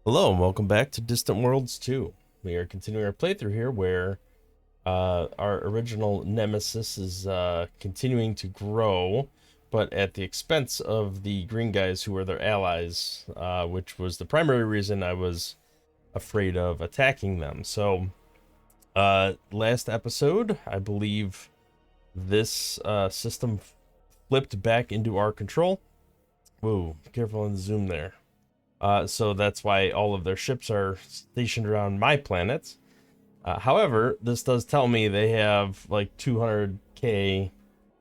Hello and welcome back to Distant Worlds 2. We are continuing our playthrough here where our original nemesis is continuing to grow, but at the expense of the green guys who are their allies, which was the primary reason I was afraid of attacking them. So, last episode, I believe this system flipped back into our control. Whoa, careful on the zoom there. So that's why all of their ships are stationed around my planet. However, this does tell me they have like 200k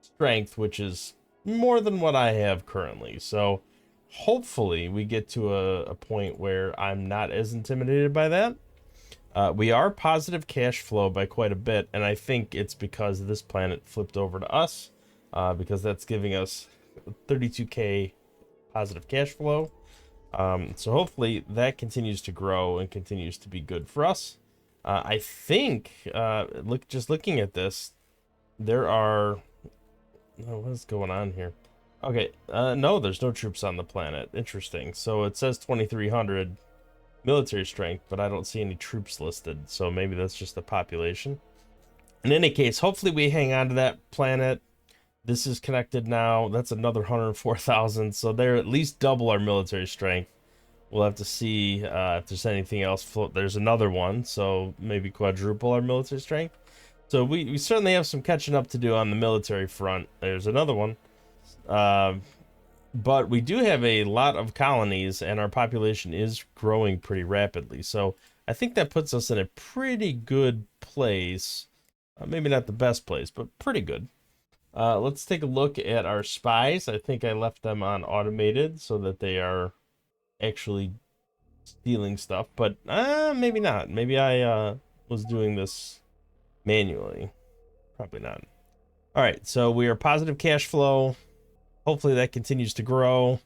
strength, which is more than what I have currently. So hopefully we get to a point where I'm not as intimidated by that. We are positive cash flow by quite a bit, and I think it's because this planet flipped over to us, because that's giving us 32k positive cash flow. So hopefully that continues to grow and continues to be good for us. I think, just looking at this, there are, oh, what is going on here? Okay, no, there's no troops on the planet. Interesting. So it says 2,300 military strength, but I don't see any troops listed. So maybe that's just the population. In any case, hopefully we hang on to that planet. This is connected now. That's another 104,000. So they're at least double our military strength. We'll have to see if there's anything else. There's another one, so maybe quadruple our military strength. So we certainly have some catching up to do on the military front. There's another one. But we do have a lot of colonies, and our population is growing pretty rapidly. So I think that puts us in a pretty good place. Maybe not the best place, but pretty good. Let's take a look at our spies. I think I left them on automated so that they are actually stealing stuff, but maybe not. Maybe I was doing this manually. Probably not. All right, so we are positive cash flow. Hopefully that continues to grow.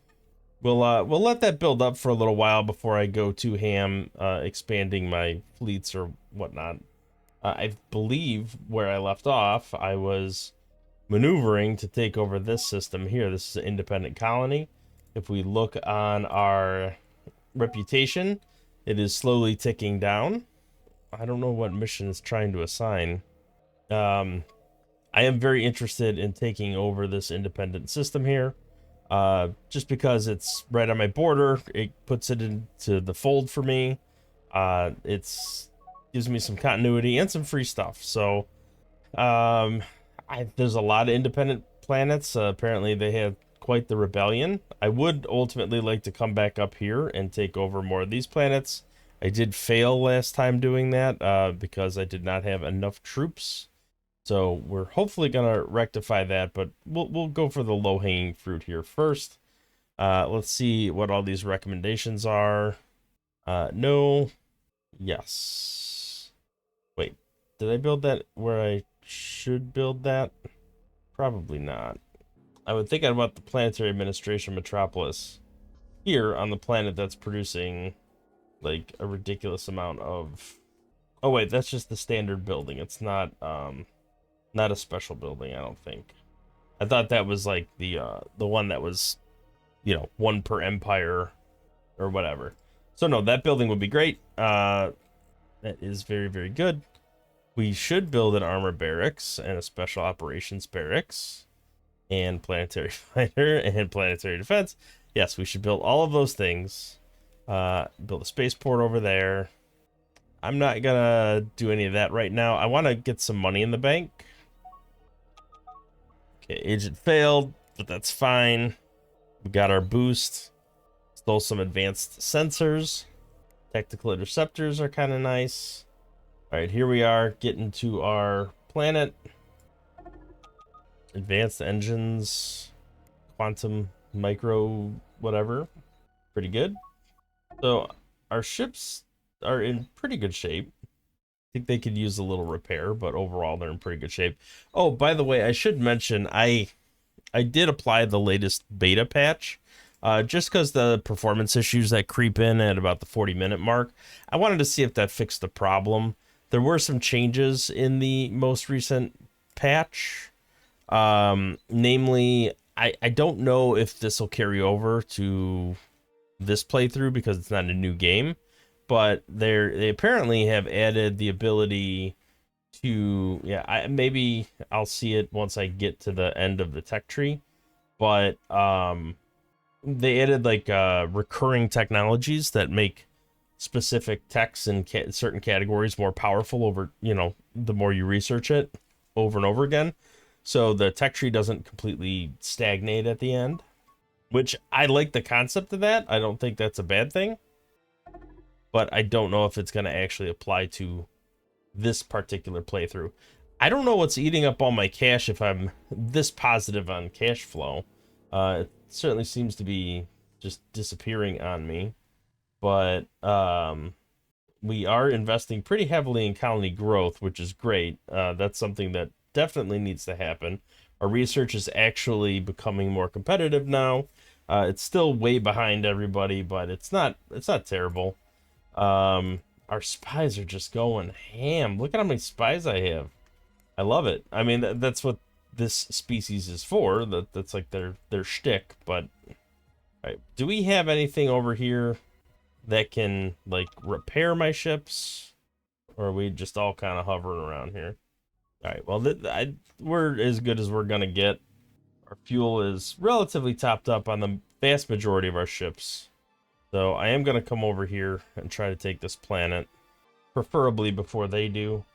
We'll let that build up for a little while before I go to ham expanding my fleets or whatnot. I believe where I left off, I was maneuvering to take over this system here. This is an independent colony. If we look on our reputation, it is slowly ticking down. I don't know what mission is trying to assign. I am very interested in taking over this independent system here. Just because it's right on my border, it puts it into the fold for me. It's gives me some continuity and some free stuff. So there's a lot of independent planets. Apparently they have quite the rebellion. I would ultimately like to come back up here and take over more of these planets. I did fail last time doing that because I did not have enough troops. So we're hopefully gonna rectify that, but we'll go for the low-hanging fruit here first. Let's see what all these recommendations are. No. Yes. Wait, did I build that where I should build that? Probably not. I would think I'd want the Planetary Administration Metropolis here on the planet that's producing like a ridiculous amount of... Oh wait, that's just the standard building. It's not a special building, I don't think. I thought that was like the one that was, you know, one per empire or whatever. So no, that building would be great. That is very, very good. We should build an armor barracks and a special operations barracks and planetary fighter and planetary defense. Yes, we should build all of those things. Build a spaceport over there. I'm not gonna do any of that right now. I want to get some money in the bank. Okay, agent failed, but that's fine. We got our boost. Stole some advanced sensors. Tactical interceptors are kind of nice. All right, here we are getting to our planet. Advanced engines, quantum, micro, whatever. Pretty good. So our ships are in pretty good shape. I think they could use a little repair, but overall they're in pretty good shape. Oh, by the way, I should mention I did apply the latest beta patch. Just because the performance issues that creep in at about the 40-minute mark, I wanted to see if that fixed the problem. There were some changes in the most recent patch. Namely, I don't know if this will carry over to this playthrough because it's not a new game. but they apparently have added the ability to, yeah, maybe I'll see it once I get to the end of the tech tree, but they added like recurring technologies that make specific techs in certain categories more powerful over, the more you research it over and over again. So the tech tree doesn't completely stagnate at the end, which I like the concept of that. I don't think that's a bad thing, but I don't know if it's going to actually apply to this particular playthrough. I don't know what's eating up all my cash if I'm this positive on cash flow. It certainly seems to be just disappearing on me, but we are investing pretty heavily in colony growth, which is great. That's something that definitely needs to happen. Our research is actually becoming more competitive now. It's still way behind everybody, but it's not terrible. Our spies are just going ham. Look at how many spies I have. I love it. I mean, that's what this species is for. That's like their shtick. But all right, do we have anything over here that can like repair my ships, or are we just all kind of hovering around here? All right, well, we're as good as we're gonna get. Our fuel is relatively topped up on the vast majority of our ships, so I am gonna come over here and try to take this planet, preferably before they do.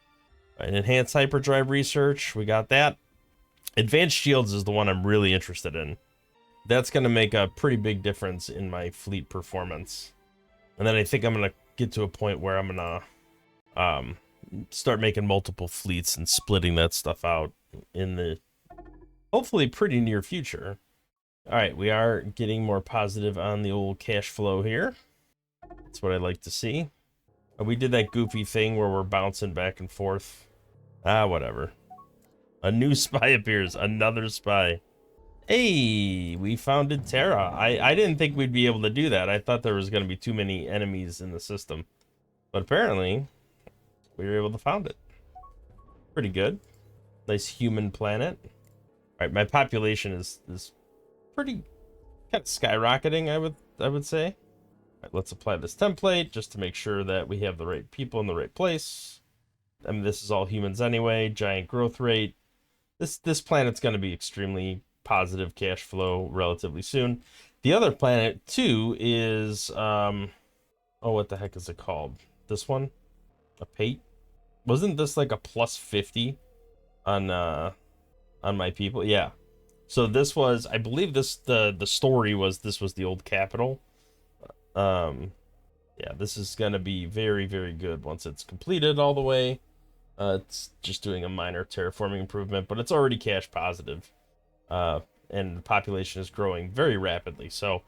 All right, enhanced hyperdrive research, we got that. Advanced shields is the one I'm really interested in. That's gonna make a pretty big difference in my fleet performance. And then I think I'm going to get to a point where I'm going to start making multiple fleets and splitting that stuff out in the hopefully pretty near future. All right, we are getting more positive on the old cash flow here. That's what I like to see. We did that goofy thing where we're bouncing back and forth. Whatever. A new spy appears. Another spy. Hey, we founded Terra. I didn't think we'd be able to do that. I thought there was going to be too many enemies in the system. But apparently, we were able to found it. Pretty good. Nice human planet. All right, my population is pretty kind of skyrocketing, I would say. All right, let's apply this template just to make sure that we have the right people in the right place. I mean, this is all humans anyway. Giant growth rate. This planet's going to be extremely positive cash flow relatively soon. The other planet too is what the heck is it called? This one? A Pate? Wasn't this like a plus 50 on my people? Yeah. So this was, I believe the story was this was the old capital. Yeah, this is gonna be very, very good once it's completed all the way. It's just doing a minor terraforming improvement, but it's already cash positive. And the population is growing very rapidly. So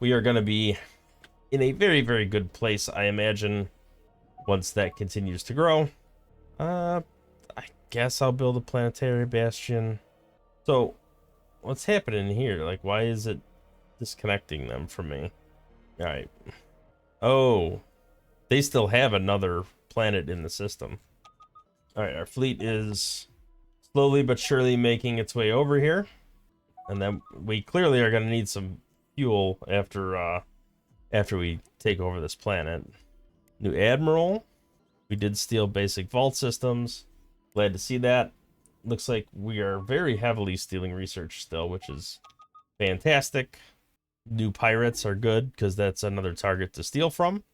we are going to be in a very, very good place, I imagine, once that continues to grow. I guess I'll build a planetary bastion. So what's happening here? Like, why is it disconnecting them from me? All right. Oh, they still have another planet in the system. All right, our fleet is slowly but surely making its way over here. And then we clearly are going to need some fuel after we take over this planet. New admiral. We did steal basic vault systems. Glad to see that. Looks like we are very heavily stealing research still, which is fantastic. New pirates are good because that's another target to steal from.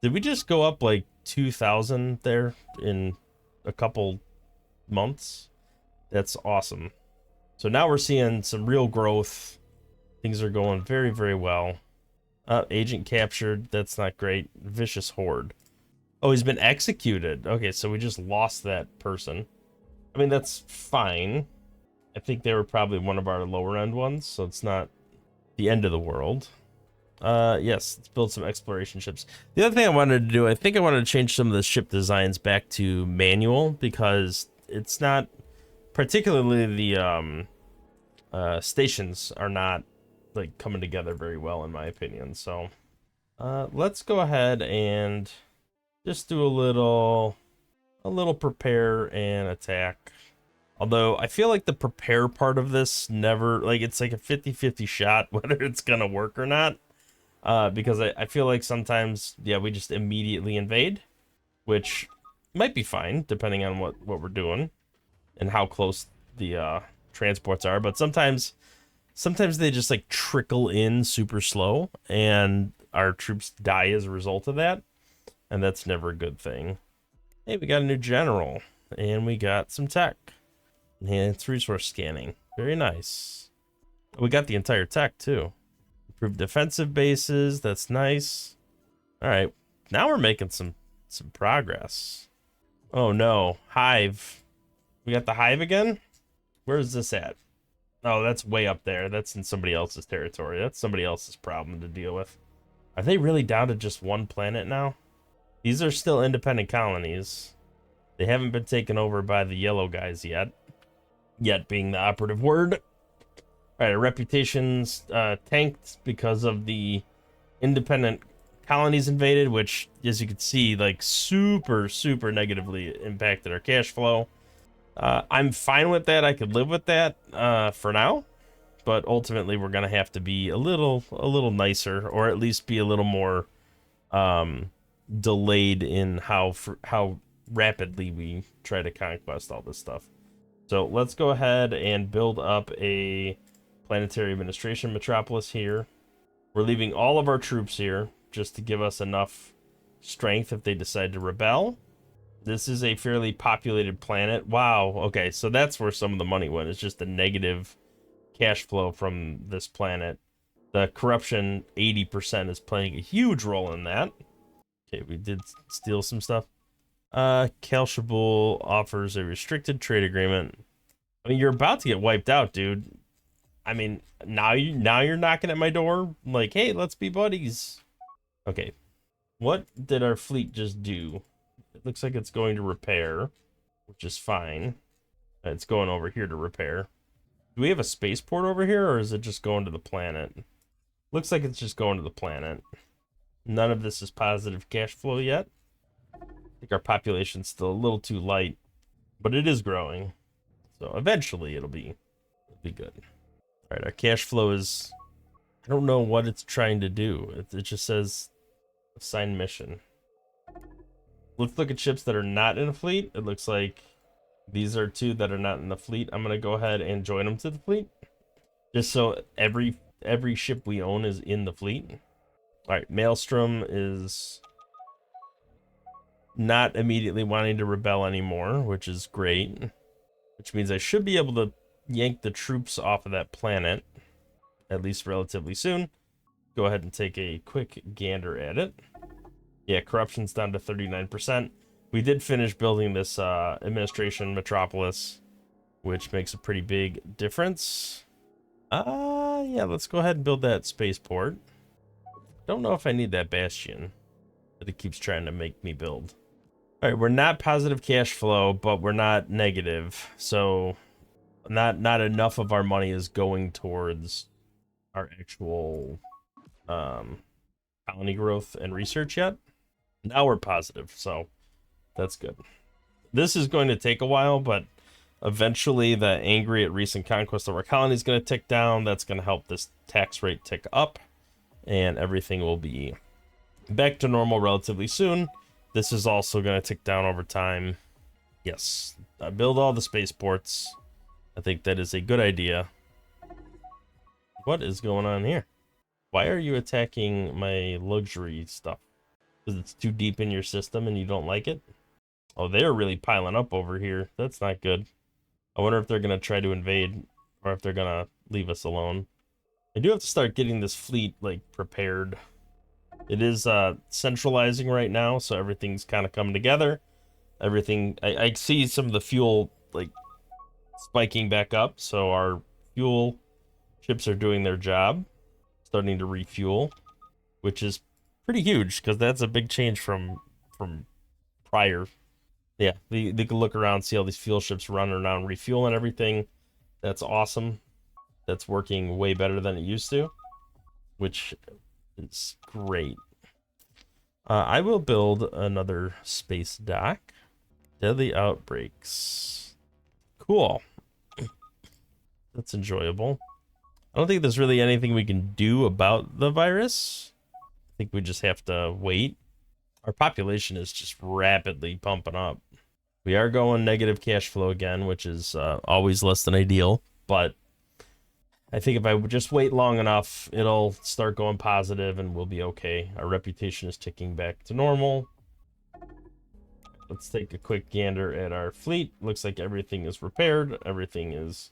Did we just go up like 2,000 there in a couple months? That's awesome. So now we're seeing some real growth. Things are going very, very well. Agent captured. That's not great. Vicious horde. Oh, he's been executed. Okay, so we just lost that person. I mean, that's fine. I think they were probably one of our lower end ones, so it's not the end of the world. Yes, let's build some exploration ships. The other thing I wanted to do, I think I wanted to change some of the ship designs back to manual because it's not, particularly the stations are not like coming together very well in my opinion. So let's go ahead and just do a little prepare and attack. Although I feel like the prepare part of this never, like, it's like a 50-50 shot whether it's gonna work or not. Because I feel like sometimes, yeah, we just immediately invade, which might be fine depending on what we're doing and how close the transports are. But sometimes they just like trickle in super slow, and our troops die as a result of that, and that's never a good thing. Hey, we got a new general, and we got some tech. And it's resource scanning. Very nice. We got the entire tech too. Improved defensive bases. That's nice. All right, now we're making some progress. Oh no, hive. We got the hive again. Where is this at? Oh, that's way up there. That's in somebody else's territory. That's somebody else's problem to deal with. Are they really down to just one planet now? These are still independent colonies. They haven't been taken over by the yellow guys yet. Yet being the operative word. All right, our reputation's tanked because of the independent colonies invaded, which, as you can see, like super negatively impacted our cash flow. I'm fine with that. I could live with that for now, but ultimately we're gonna have to be a little nicer, or at least be a little more delayed in how rapidly we try to conquest all this stuff. So let's go ahead and build up a planetary administration metropolis here. We're leaving all of our troops here just to give us enough strength if they decide to rebel. This is a fairly populated planet. Wow, okay, so that's where some of the money went. It's just the negative cash flow from this planet. The corruption, 80%, is playing a huge role in that. Okay, we did steal some stuff. Kalshabul offers a restricted trade agreement. I mean, you're about to get wiped out, dude. I mean, now you're knocking at my door, like, hey, let's be buddies. Okay, what did our fleet just do? It looks like it's going to repair, which is fine. It's going over here to repair. Do we have a spaceport over here, or is it just going to the planet? Looks like it's just going to the planet. None of this is positive cash flow yet. I think our population's still a little too light, but it is growing. So eventually it'll be good. All right, our cash flow is, I don't know what it's trying to do. It just says assign mission. Let's look at ships that are not in a fleet. It looks like these are two that are not in the fleet. I'm gonna go ahead and join them to the fleet, just so every ship we own is in the fleet. All right, Maelstrom is not immediately wanting to rebel anymore, which is great. Which means I should be able to yank the troops off of that planet, at least relatively soon. Go ahead and take a quick gander at it. Yeah, corruption's down to 39%. We did finish building this administration metropolis, which makes a pretty big difference. Yeah, let's go ahead and build that spaceport. Don't know if I need that bastion that it keeps trying to make me build. All right, we're not positive cash flow, but we're not negative. So not enough of our money is going towards our actual colony growth and research yet. Now we're positive, so that's good. This is going to take a while, but eventually the angry at recent conquest of our colony is going to tick down. That's going to help this tax rate tick up, and everything will be back to normal relatively soon. This is also going to tick down over time. Yes, build all the spaceports. I think that is a good idea. What is going on here? Why are you attacking my luxury stuff? Because it's too deep in your system and you don't like it? Oh, they're really piling up over here. That's not good. I wonder if they're going to try to invade, or if they're going to leave us alone. I do have to start getting this fleet, like, prepared. It is centralizing right now, so everything's kind of coming together. Everything, I see some of the fuel, like, spiking back up, so our fuel ships are doing their job, starting to refuel, which is pretty huge, because that's a big change from prior. Yeah, they can look around, see all these fuel ships running around, refueling everything. That's awesome. That's working way better than it used to, which is great. I will build another space dock. Deadly outbreaks. Cool. That's enjoyable. I don't think there's really anything we can do about the virus. think we just have to wait. Our population is just rapidly pumping up. We are going negative cash flow again, which is always less than ideal, but I think if I would just wait long enough, it'll start going positive and we'll be okay. Our reputation is ticking back to normal. Let's take a quick gander at our fleet. Looks like everything is repaired. Everything is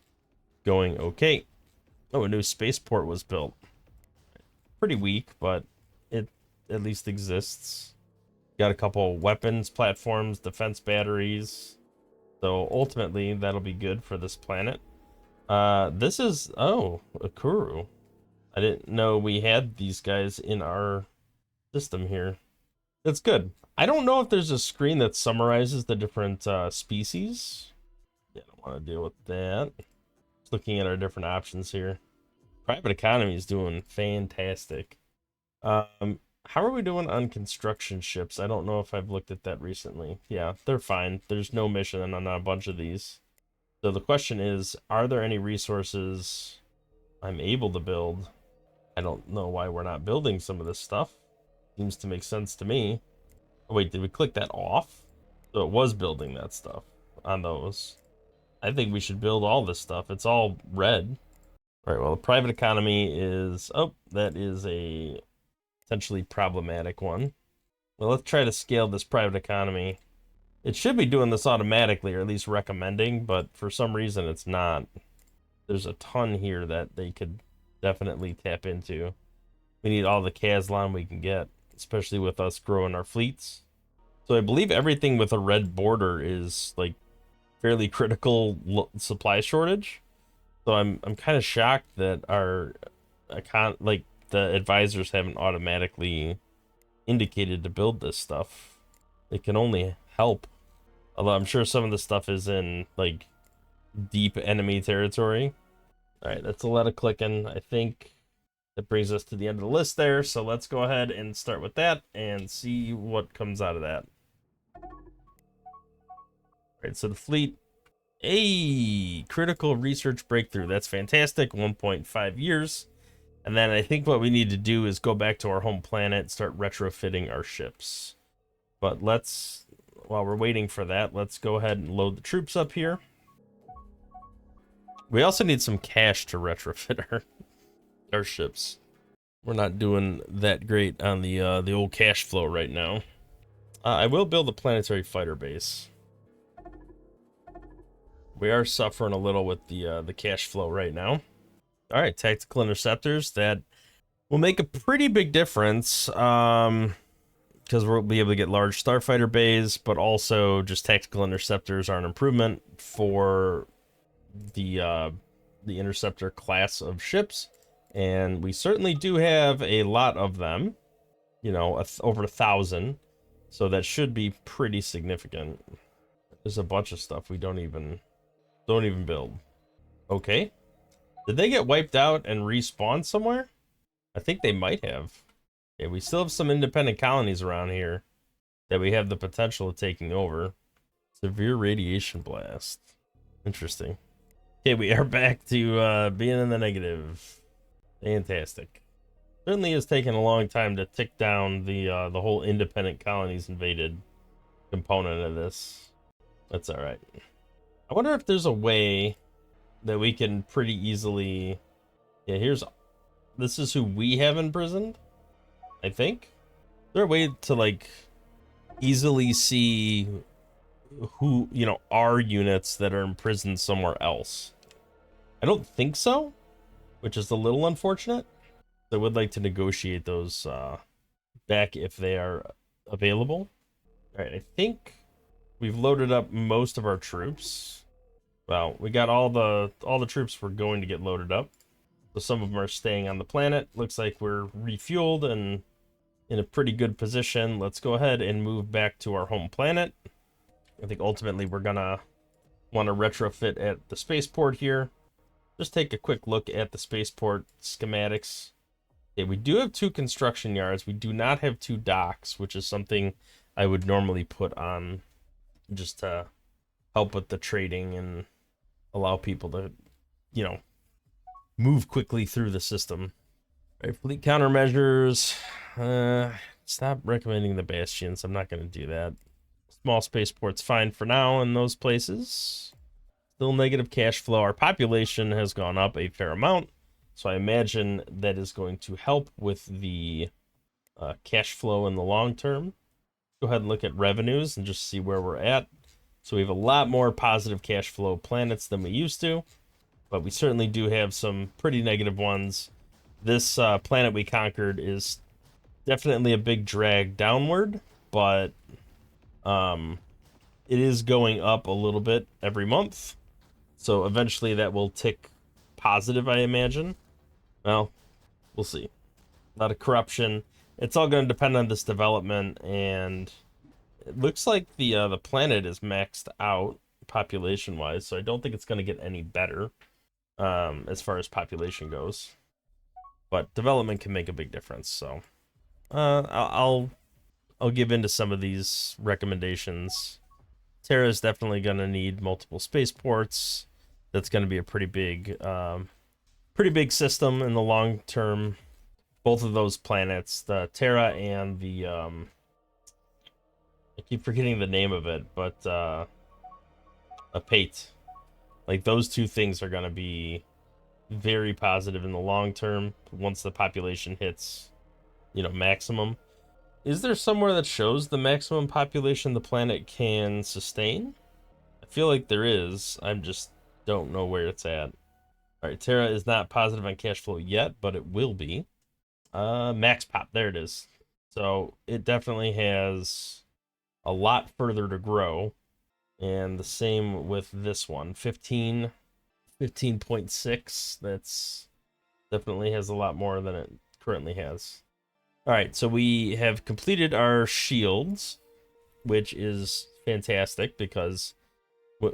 going okay. Oh, a new spaceport was built. Pretty weak, but it at least exists. Got a couple weapons platforms, defense batteries. So ultimately, that'll be good for this planet. This is, oh, Akuru. I didn't know we had these guys in our system here. That's good. I don't know if there's a screen that summarizes the different species. Yeah, I don't want to deal with that. Just looking at our different options here. Private economy is doing fantastic. How are we doing on construction ships? I don't know if I've looked at that recently. Yeah, they're fine. There's no mission on a bunch of these. So the question is, are there any resources I'm able to build? I don't know why we're not building some of this stuff. Seems to make sense to me. Oh, wait, did we click that off? So it was building that stuff on those. I think we should build all this stuff. It's all red. All right, well, the private economy is... Oh, that is a potentially problematic one. Well, let's try to scale this private economy. It should be doing this automatically, or at least recommending, but for some reason it's not. There's a ton here that they could definitely tap into. We need all the Kazlan we can get, especially with us growing our fleets. So I believe everything with a red border is like fairly critical supply shortage. So I'm kind of shocked that our the advisors haven't automatically indicated to build this stuff. It can only help. Although I'm sure some of the stuff is in like deep enemy territory. All right, that's a lot of clicking. I think that brings us to the end of the list there. So let's go ahead and start with that and see what comes out of that. All right, so the fleet, a critical research breakthrough. That's fantastic. 1.5 years. And then I think what we need to do is go back to our home planet, start retrofitting our ships. But let's, while we're waiting for that, let's go ahead and load the troops up here. We also need some cash to retrofit our ships. We're not doing that great on the old cash flow right now. I will build a planetary fighter base. We are suffering a little with the cash flow right now. All right, tactical interceptors. That will make a pretty big difference. Because we'll be able to get large starfighter bays, but also just tactical interceptors are an improvement for the interceptor class of ships, and we certainly do have a lot of them. You know, over 1,000, so that should be pretty significant. There's a bunch of stuff we don't even build. Okay, did they get wiped out and respawn somewhere? I think they might have. Okay, we still have some independent colonies around here that we have the potential of taking over. Severe radiation blast. Interesting. Okay, we are back to being in the negative. Fantastic. Certainly has taken a long time to tick down the whole independent colonies invaded component of this. That's all right. I wonder if there's a way that we can pretty easily... Yeah, this is who we have imprisoned, I think. Is there a way to like easily see who, you know, our units that are imprisoned somewhere else? I don't think so, which is a little unfortunate. I would like to negotiate those back if they are available. All right, I think we've loaded up most of our troops. Well, we got all the troops we're going to get loaded up. So some of them are staying on the planet. Looks like we're refueled and in a pretty good position. Let's go ahead and move back to our home planet. I think ultimately we're gonna want to retrofit at the spaceport here. Just take a quick look at the spaceport schematics. Okay, we do have 2 construction yards. We do not have 2 docks, which is something I would normally put on just to help with the trading and allow people to, you know, move quickly through the system. Right, fleet countermeasures. Stop recommending the bastions. I'm not going to do that. Small spaceport's fine for now in those places. Still negative cash flow. Our population has gone up a fair amount, so I imagine that is going to help with the cash flow in the long term. Go ahead and look at revenues and just see where we're at. So we have a lot more positive cash flow planets than we used to, but we certainly do have some pretty negative ones. This planet we conquered is definitely a big drag downward, but it is going up a little bit every month. So eventually that will tick positive, I imagine. Well, we'll see. A lot of corruption. It's all going to depend on this development, and it looks like the planet is maxed out population-wise, so I don't think it's going to get any better as far as population goes. But development can make a big difference, so I'll give in to some of these recommendations. Terra is definitely going to need multiple spaceports. That's going to be a pretty big system in the long term. Both of those planets, the Terra and the I keep forgetting the name of it, but a Pate. Like, those two things are going to be very positive in the long term once the population hits, maximum. Is there somewhere that shows the maximum population the planet can sustain? I feel like there is. I just don't know where it's at. All right, Terra is not positive on cash flow yet, but it will be. Max pop, there it is. So it definitely has a lot further to grow. And the same with this one, 15.6. That's definitely has a lot more than it currently has. All right, so we have completed our shields, which is fantastic because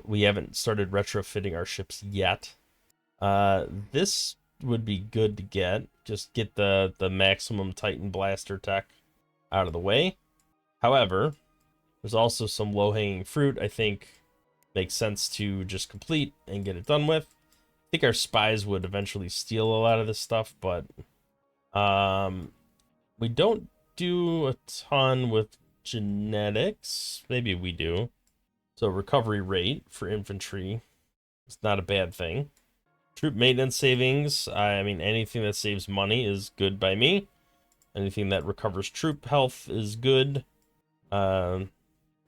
we haven't started retrofitting our ships yet. This would be good to get. Just get the maximum Titan blaster tech out of the way. However, there's also some low-hanging fruit I think makes sense to just complete and get it done with. I think our spies would eventually steal a lot of this stuff, but we don't do a ton with genetics. Maybe we do. So recovery rate for infantry is not a bad thing. Troop maintenance savings, I mean, anything that saves money is good by me. Anything that recovers troop health is good.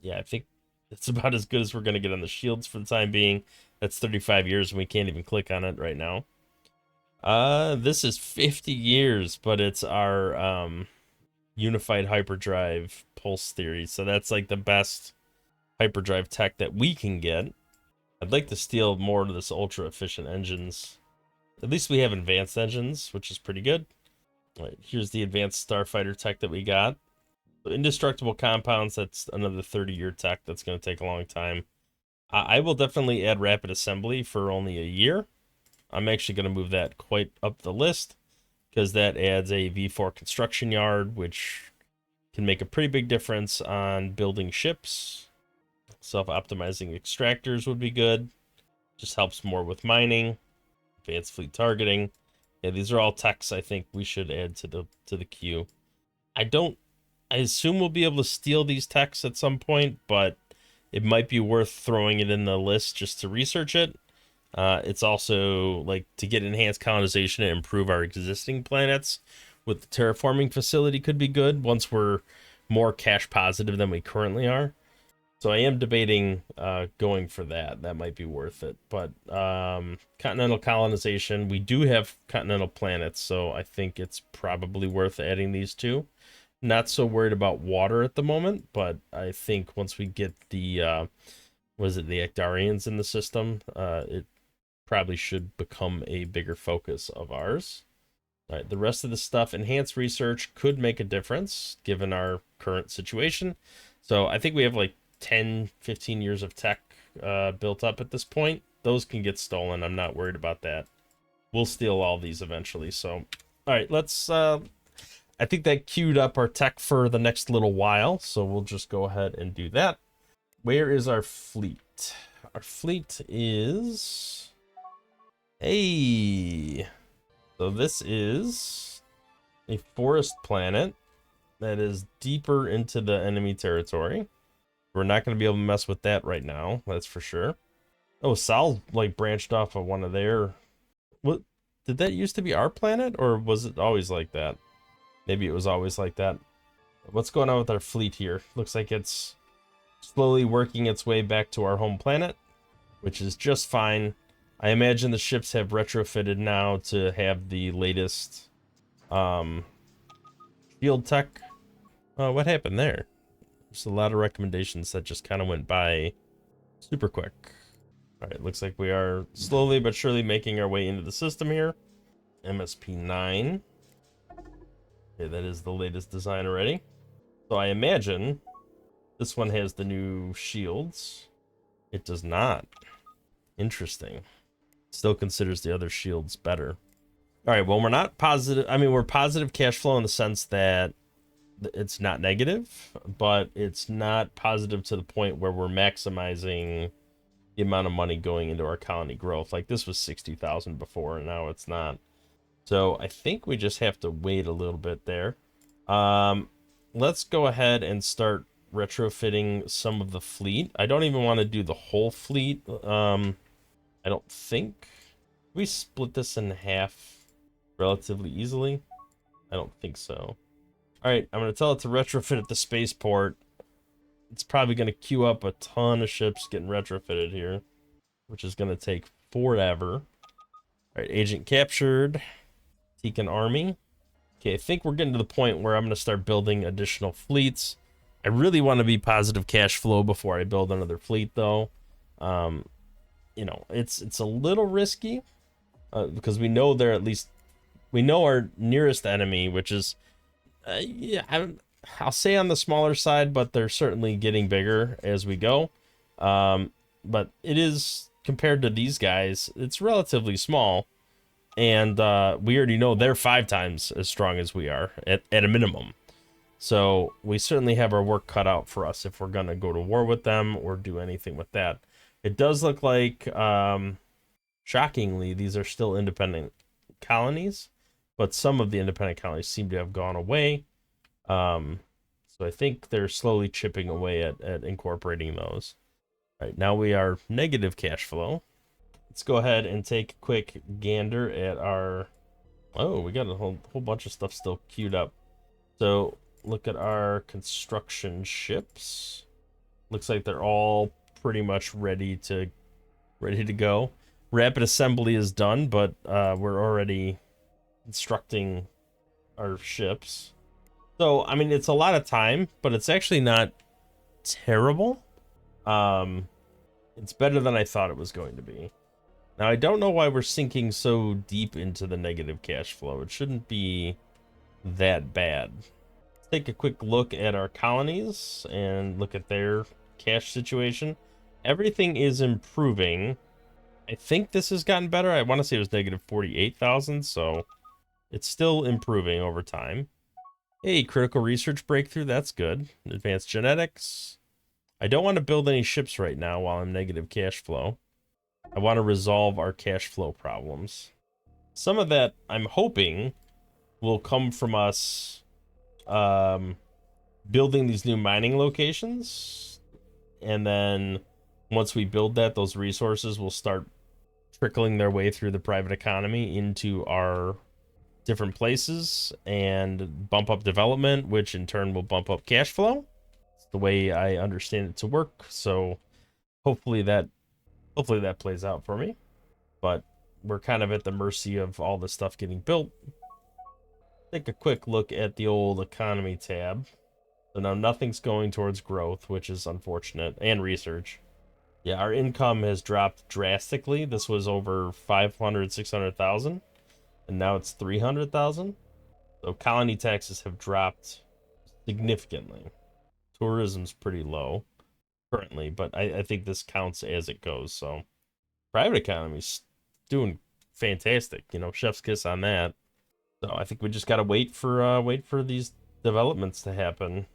Yeah, I think it's about as good as we're going to get on the shields for the time being. That's 35 years, and we can't even click on it right now. This is 50 years, but it's our unified hyperdrive pulse theory. So that's like the best hyperdrive tech that we can get. I'd like to steal more of this ultra efficient engines. At least we have advanced engines, which is pretty good. All right, here's the advanced starfighter tech that we got. So indestructible compounds, that's another 30-year tech. That's going to take a long time. I will definitely add rapid assembly for only a year. I'm actually going to move that quite up the list because that adds a V4 construction yard, which can make a pretty big difference on building ships. Self-optimizing extractors would be good. Just helps more with mining. Advanced fleet targeting. Yeah, these are all techs I think we should add to the queue. I assume we'll be able to steal these techs at some point, but it might be worth throwing it in the list just to research it. It's also like to get enhanced colonization and improve our existing planets with the terraforming facility could be good once we're more cash positive than we currently are. So I am debating going for that. That might be worth it. But continental colonization, we do have continental planets, so I think it's probably worth adding these two. Not so worried about water at the moment, but I think once we get the the Actarians in the system, it probably should become a bigger focus of ours. All right, the rest of the stuff, enhanced research could make a difference given our current situation. So I think we have like 10, 15 years of tech built up at this point. Those can get stolen. I'm not worried about that. We'll steal all these eventually. So, all right, let's... I think that queued up our tech for the next little while, so we'll just go ahead and do that. Where is our fleet? Our fleet is... Hey! So this is a forest planet that is deeper into the enemy territory. We're not going to be able to mess with that right now, that's for sure. Oh, Sal like branched off of one of their... What did that used to be our planet, or was it always like that? Maybe it was always like that. What's going on with our fleet here? Looks like it's slowly working its way back to our home planet, which is just fine. I imagine the ships have retrofitted now to have the latest shield tech. What happened there? There's a lot of recommendations that just kind of went by super quick. All right, looks like we are slowly but surely making our way into the system here. MSP9. Okay, that is the latest design already. So I imagine this one has the new shields. It does not. Interesting. Still considers the other shields better. All right, well, we're not positive. I mean, we're positive cash flow in the sense that it's not negative, but it's not positive to the point where we're maximizing the amount of money going into our colony growth. Like this was 60,000 before, and now it's not. So I think we just have to wait a little bit there. Let's go ahead and start retrofitting some of the fleet. I don't even want to do the whole fleet. I don't think. We split this in half relatively easily. I don't think so. All right, I'm going to tell it to retrofit at the spaceport. It's probably going to queue up a ton of ships getting retrofitted here, which is going to take forever. All right, agent captured. Tekan army. Okay, I think we're getting to the point where I'm going to start building additional fleets. I really want to be positive cash flow before I build another fleet, though. You know, it's a little risky because we know they're at least... We know our nearest enemy, which is... yeah, I'll say on the smaller side, but they're certainly getting bigger as we go. But it is, compared to these guys, it's relatively small. And we already know they're 5 times as strong as we are, at a minimum. So we certainly have our work cut out for us if we're going to go to war with them or do anything with that. It does look like, shockingly, these are still independent colonies. But some of the independent colonies seem to have gone away. So I think they're slowly chipping away at incorporating those. All right, now we are negative cash flow. Let's go ahead and take a quick gander at our... Oh, we got a whole bunch of stuff still queued up. So look at our construction ships. Looks like they're all pretty much ready to go. Rapid assembly is done, but we're already constructing our ships. So, I mean, it's a lot of time, but it's actually not terrible. It's better than I thought it was going to be. Now, I don't know why we're sinking so deep into the negative cash flow. It shouldn't be that bad. Let's take a quick look at our colonies and look at their cash situation. Everything is improving. I think this has gotten better. I want to say it was negative 48,000, so it's still improving over time. Hey, critical research breakthrough. That's good. Advanced genetics. I don't want to build any ships right now while I'm negative cash flow. I want to resolve our cash flow problems. Some of that, I'm hoping, will come from us building these new mining locations. And then once we build that, those resources will start trickling their way through the private economy into our different places and bump up development, which in turn will bump up cash flow. It's the way I understand it to work. So hopefully that plays out for me. But we're kind of at the mercy of all the stuff getting built. Take a quick look at the old economy tab. So now nothing's going towards growth, which is unfortunate, and research. Yeah, our income has dropped drastically. This was over 500, 600,000, and now it's 300,000. So colony taxes have dropped significantly. Tourism's pretty low currently, but I think this counts as it goes. So private economy's doing fantastic, you know, chef's kiss on that. So I think we just gotta wait for these developments to happen.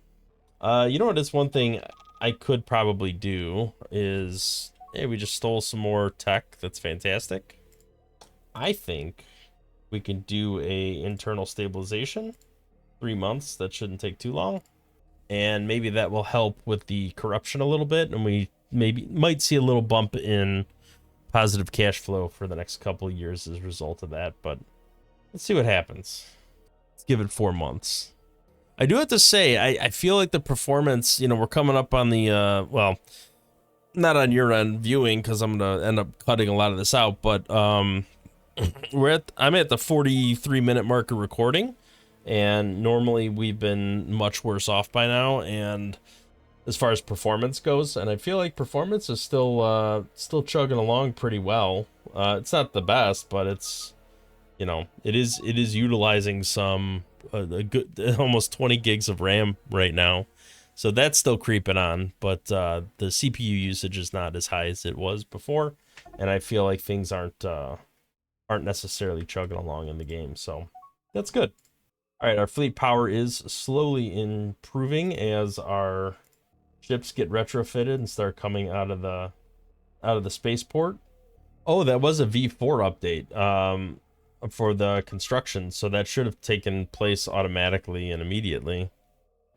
You know what is one thing I could probably do is, hey, we just stole some more tech. That's fantastic. I think We can do a internal stabilization. 3 months. That shouldn't take too long. And maybe that will help with the corruption a little bit, and we maybe might see a little bump in positive cash flow for the next couple of years as a result of that. But let's see what happens. Let's give it 4 months. I do have to say, I feel like the performance, we're coming up on the, well, not on your end viewing, because I'm going to end up cutting a lot of this out, but I'm at the 43-minute mark of recording, and normally we've been much worse off by now, and as far as performance goes, and I feel like performance is still chugging along pretty well. It's not the best, but it's, it is utilizing some a good almost 20 gigs of RAM right now, so that's still creeping on. But the CPU usage is not as high as it was before, and I feel like things aren't necessarily chugging along in the game, so that's good. All right, our fleet power is slowly improving as our ships get retrofitted and start coming out of the spaceport. Oh, that was a V4 update for the construction, so that should have taken place automatically and immediately.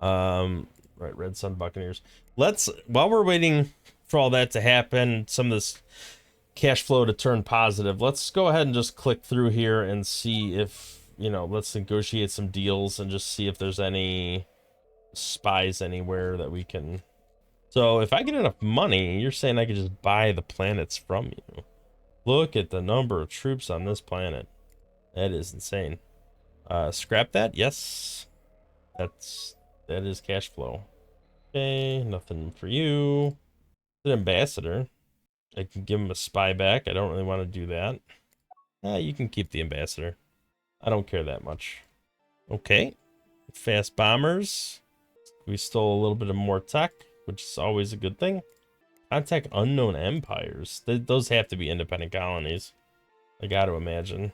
Right, Red Sun Buccaneers. While we're waiting for all that to happen, some of this cash flow to turn positive, let's go ahead and just click through here and see if, let's negotiate some deals and just see if there's any spies anywhere that we can. So if I get enough money, you're saying I could just buy the planets from you. Look at the number of troops on this planet. That is insane. Scrap that? Yes. That is cash flow. Okay, nothing for you. An ambassador. I can give him a spy back. I don't really want to do that. You can keep the ambassador. I don't care that much. Okay. Fast bombers. We stole a little bit of more tech, which is always a good thing. Contact unknown empires. Those have to be independent colonies. I got to imagine.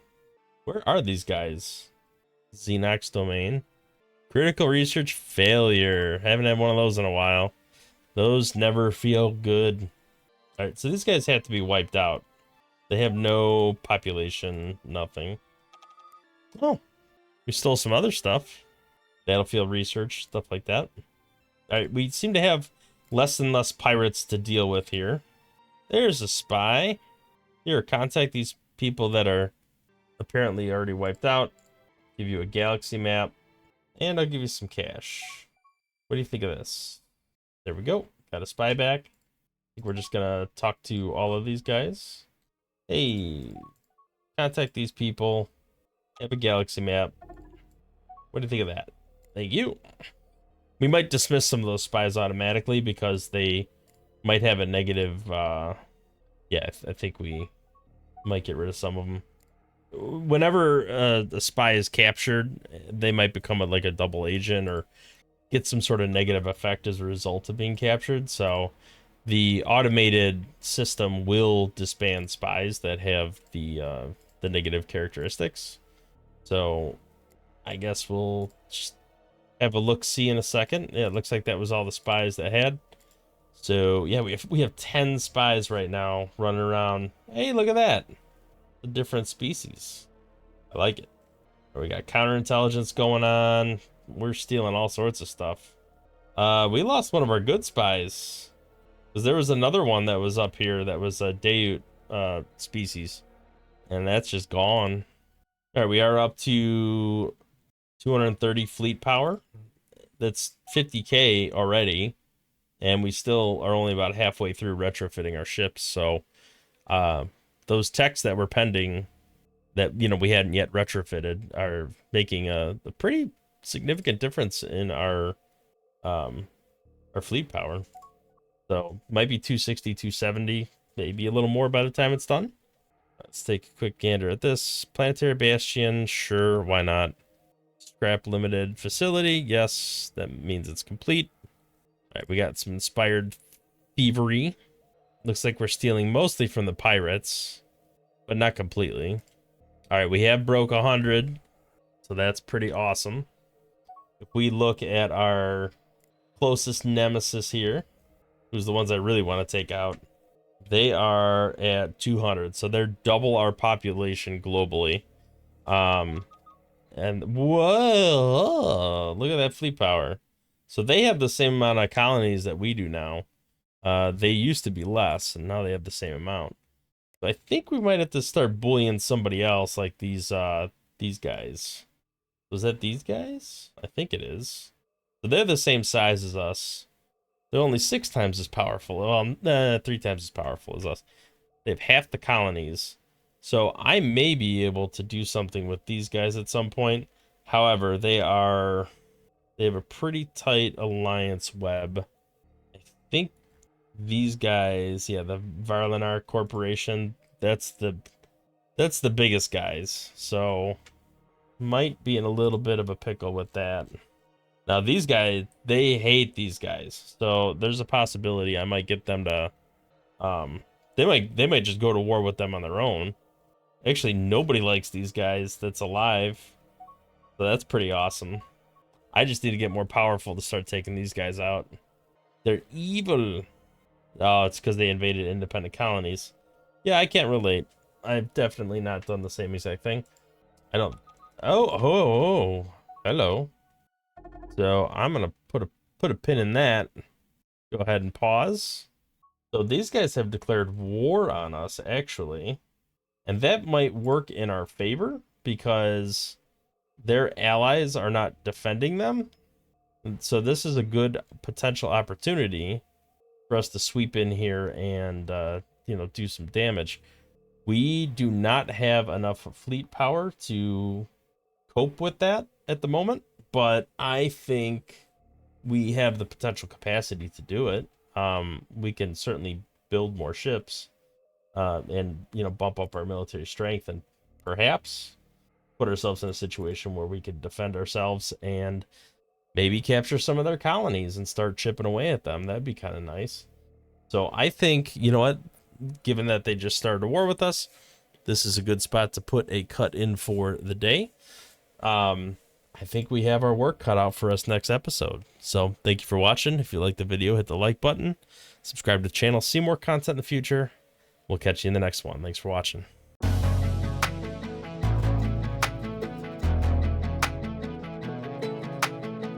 Where are these guys? Xenox domain. Critical research failure. Haven't had one of those in a while. Those never feel good. All right, so these guys have to be wiped out. They have no population, nothing. Oh, we stole some other stuff. Battlefield research, stuff like that. All right, we seem to have less and less pirates to deal with here. There's a spy. Here, contact these people that are apparently already wiped out. Give you a galaxy map, and I'll give you some cash. What do you think of this? There we go. Got a spy back. I think we're just gonna talk to all of these guys. Hey, contact these people. Have a galaxy map. What do you think of that? Thank you. We might dismiss some of those spies automatically because they might have a negative. Yeah, I think we might get rid of some of them. Whenever a spy is captured, they might become like a double agent or get some sort of negative effect as a result of being captured. So the automated system will disband spies that have the negative characteristics. So I guess we'll just have a look-see in a second. Yeah, it looks like that was all the spies that had. So yeah, we have 10 spies right now running around. Hey, look at that. A different species. I like it. We got counterintelligence going on. We're stealing all sorts of stuff. We lost one of our good spies. Because there was another one that was up here that was a Dhayut species. And that's just gone. Alright, we are up to 230 fleet power. That's 50k already. And we still are only about halfway through retrofitting our ships. So those techs that were pending that we hadn't yet retrofitted are making a pretty significant difference in our fleet power. So might be 260, 270, maybe a little more by the time it's done. Let's take a quick gander at this. Planetary Bastion, sure, why not? Scrap limited facility, yes, that means it's complete. All right, we got some inspired thievery. Looks like we're stealing mostly from the pirates, but not completely. All right, we have broke 100, so that's pretty awesome. If we look at our closest nemesis here, who's the ones I really want to take out, they are at 200, so they're double our population globally. And whoa, look at that fleet power. So they have the same amount of colonies that we do now. They used to be less, and now they have the same amount. So I think we might have to start bullying somebody else, like these guys. Was that these guys? I think it is. So they're the same size as us. They're only 6 times as powerful. Well, 3 times as powerful as us. They have half the colonies. So I may be able to do something with these guys at some point. However, they have a pretty tight alliance web. I think these guys, yeah, the Varlanar Corporation, that's the biggest guys. So might be in a little bit of a pickle with that. Now these guys, they hate these guys. So there's a possibility I might get them to they might just go to war with them on their own. Actually, nobody likes these guys that's alive. So that's pretty awesome. I just need to get more powerful to start taking these guys out. They're evil. Oh, it's because they invaded independent colonies. Yeah, I can't relate. I've definitely not done the same exact thing. I don't... Oh, hello. So I'm gonna put a pin in that. Go ahead and pause. So these guys have declared war on us, actually. And that might work in our favor because their allies are not defending them. And so this is a good potential opportunity for us to sweep in here and, do some damage. We do not have enough fleet power to cope with that at the moment, but I think we have the potential capacity to do it. We can certainly build more ships and, bump up our military strength and perhaps put ourselves in a situation where we could defend ourselves and maybe capture some of their colonies and start chipping away at them. That'd be kind of nice. So I think, you know what, given that they just started a war with us, this is a good spot to put a cut in for the day. I think we have our work cut out for us next episode. So thank you for watching. If you liked the video, hit the like button, subscribe to the channel, see more content in the future. We'll catch you in the next one. Thanks for watching.